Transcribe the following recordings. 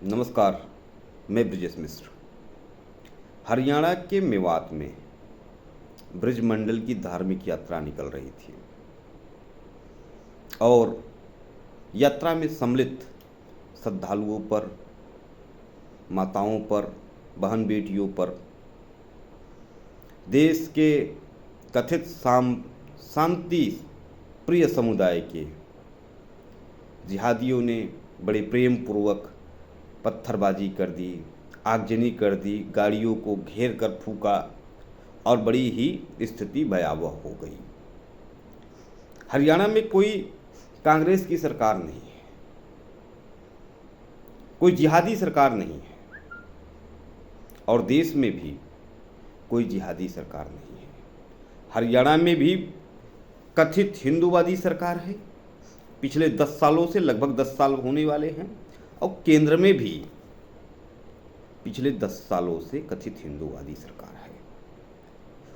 नमस्कार। मैं ब्रजेश मिश्र। हरियाणा के मेवात में ब्रजमंडल की धार्मिक यात्रा निकल रही थी और यात्रा में सम्मिलित श्रद्धालुओं पर, माताओं पर, बहन बेटियों पर देश के कथित शांति प्रिय समुदाय के जिहादियों ने बड़े प्रेम पूर्वक पत्थरबाजी कर दी, आगजनी कर दी, गाड़ियों को घेर कर फूंका और बड़ी ही स्थिति भयावह हो गई। हरियाणा में कोई कांग्रेस की सरकार नहीं है, कोई जिहादी सरकार नहीं है और देश में भी कोई जिहादी सरकार नहीं है। हरियाणा में भी कथित हिंदूवादी सरकार है, पिछले 10 सालों से, लगभग 10 साल होने वाले हैं, और केंद्र में भी पिछले 10 सालों से कथित हिंदूवादी सरकार है।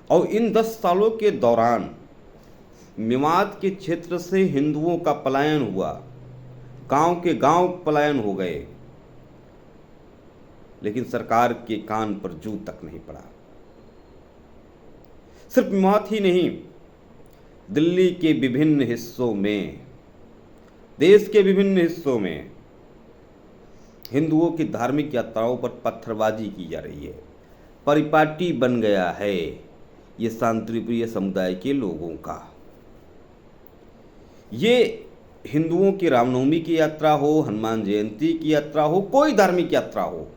और इन 10 सालों के दौरान मेवात के क्षेत्र से हिंदुओं का पलायन हुआ, गांव के गांव पलायन हो गए, लेकिन सरकार के कान पर जू तक नहीं पड़ा। सिर्फ मेवात ही नहीं, दिल्ली के विभिन्न हिस्सों में, देश के विभिन्न हिस्सों में हिंदुओं की धार्मिक यात्राओं पर पत्थरबाजी की जा रही है। परिपाटी बन गया है ये शांतिप्रिय समुदाय के लोगों का। ये हिंदुओं की रामनवमी की यात्रा हो, हनुमान जयंती की यात्रा हो, कोई धार्मिक यात्रा हो,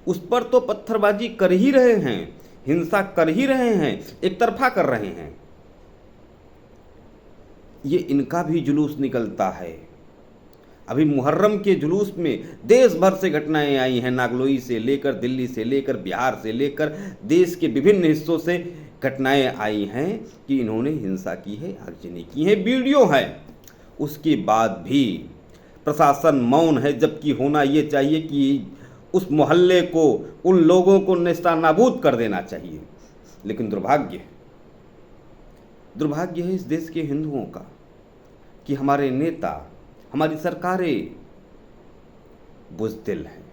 उस पर तो पत्थरबाजी कर ही रहे हैं, हिंसा कर ही रहे हैं, एक तरफा कर रहे हैं। ये इनका भी जुलूस निकलता है। अभी मुहर्रम के जुलूस में देश भर से घटनाएं आई हैं, नागलोई से लेकर, दिल्ली से लेकर, बिहार से लेकर, देश के विभिन्न हिस्सों से घटनाएं आई हैं कि इन्होंने हिंसा की है, आगजनी की है, वीडियो है। उसके बाद भी प्रशासन मौन है, जबकि होना ये चाहिए कि उस मोहल्ले को, उन लोगों को नेस्तनाबूद कर देना चाहिए। लेकिन दुर्भाग्य है इस देश के हिंदुओं का कि हमारे नेता, हमारी सरकारें बुज़दिल हैं,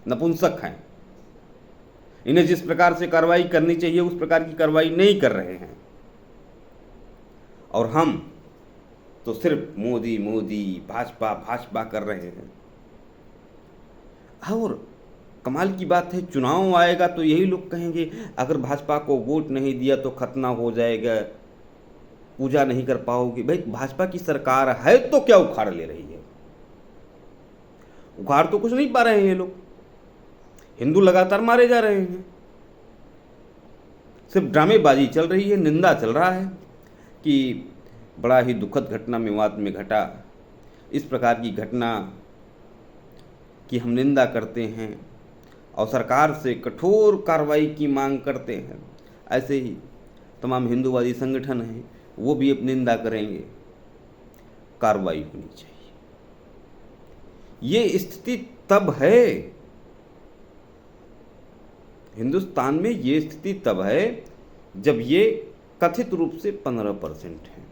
नपुंसक हैं। इन्हें जिस प्रकार से कार्रवाई करनी चाहिए उस प्रकार की कार्रवाई नहीं कर रहे हैं। और हम तो सिर्फ मोदी मोदी, भाजपा भाजपा कर रहे हैं। और कमाल की बात है, चुनाव आएगा तो यही लोग कहेंगे अगर भाजपा को वोट नहीं दिया तो खतना हो जाएगा, पूजा नहीं कर पाओगे। भाई, भाजपा की सरकार है तो क्या उखाड़ ले रही है? उखाड़ तो कुछ नहीं पा रहे हैं ये लोग। हिंदू लगातार मारे जा रहे हैं, सिर्फ ड्रामेबाजी चल रही है, निंदा चल रहा है कि बड़ा ही दुखद घटना मेवात में घटा। इस प्रकार की घटना की हम निंदा करते हैं और सरकार से कठोर कार्रवाई की मांग करते हैं। ऐसे ही तमाम हिंदूवादी संगठन हैं, वो भी अपनी निंदा करेंगे। कार्रवाई होनी चाहिए। ये स्थिति तब है, हिंदुस्तान में ये स्थिति तब है जब ये कथित रूप से 15% है।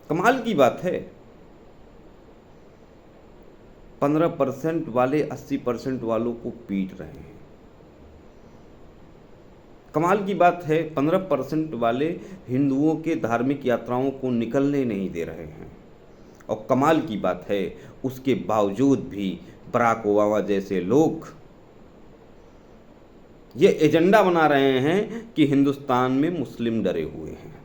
कमाल की बात है, 15% वाले 80% वालों को पीट रहे हैं। कमाल की बात है, 15% वाले हिंदुओं के धार्मिक यात्राओं को निकलने नहीं दे रहे हैं। और कमाल की बात है, उसके बावजूद भी बराक ओबामा जैसे लोग ये एजेंडा बना रहे हैं कि हिंदुस्तान में मुस्लिम डरे हुए हैं।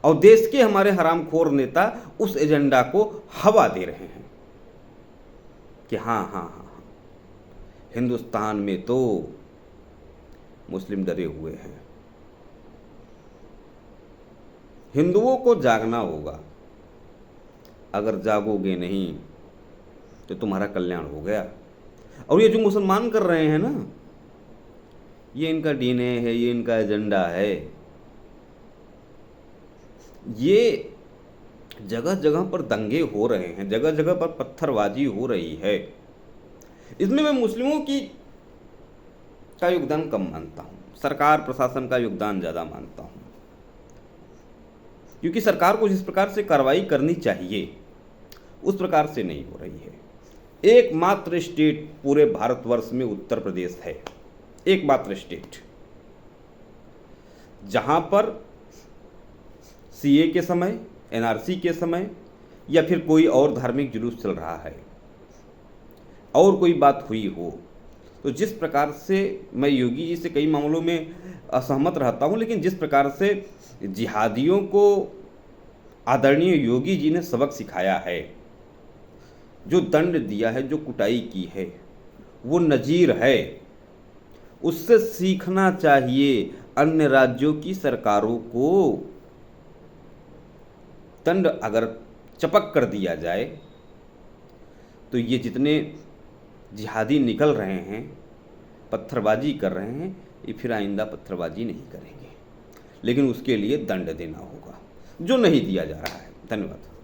और देश के हमारे हरामखोर नेता उस एजेंडा को हवा दे रहे हैं कि हाँ, हिंदुस्तान में तो मुस्लिम डरे हुए हैं। हिंदुओं को जागना होगा, अगर जागोगे नहीं तो तुम्हारा कल्याण हो गया। और ये जो मुसलमान कर रहे हैं ना, ये इनका डीएनए है, ये इनका एजेंडा है। ये जगह जगह पर दंगे हो रहे हैं, जगह जगह पर पत्थरबाजी हो रही है। इसमें मैं मुस्लिमों का योगदान कम मानता हूँ, सरकार प्रशासन का योगदान ज़्यादा मानता हूँ। क्योंकि सरकार को जिस प्रकार से कार्रवाई करनी चाहिए उस प्रकार से नहीं हो रही है। एकमात्र स्टेट पूरे भारतवर्ष में उत्तर प्रदेश है, एकमात्र स्टेट जहां पर सीए के समय, एनआरसी के समय या फिर कोई और धार्मिक जुलूस चल रहा है और कोई बात हुई हो, तो जिस प्रकार से मैं योगी जी से कई मामलों में असहमत रहता हूं, लेकिन जिस प्रकार से जिहादियों को आदरणीय योगी जी ने सबक सिखाया है, जो दंड दिया है, जो कुटाई की है, वो नजीर है। उससे सीखना चाहिए अन्य राज्यों की सरकारों को। दंड अगर चपक कर दिया जाए तो ये जितने जिहादी निकल रहे हैं, पत्थरबाजी कर रहे हैं, ये फिर आइंदा पत्थरबाजी नहीं करेंगे, लेकिन उसके लिए दंड देना होगा, जो नहीं दिया जा रहा है। धन्यवाद।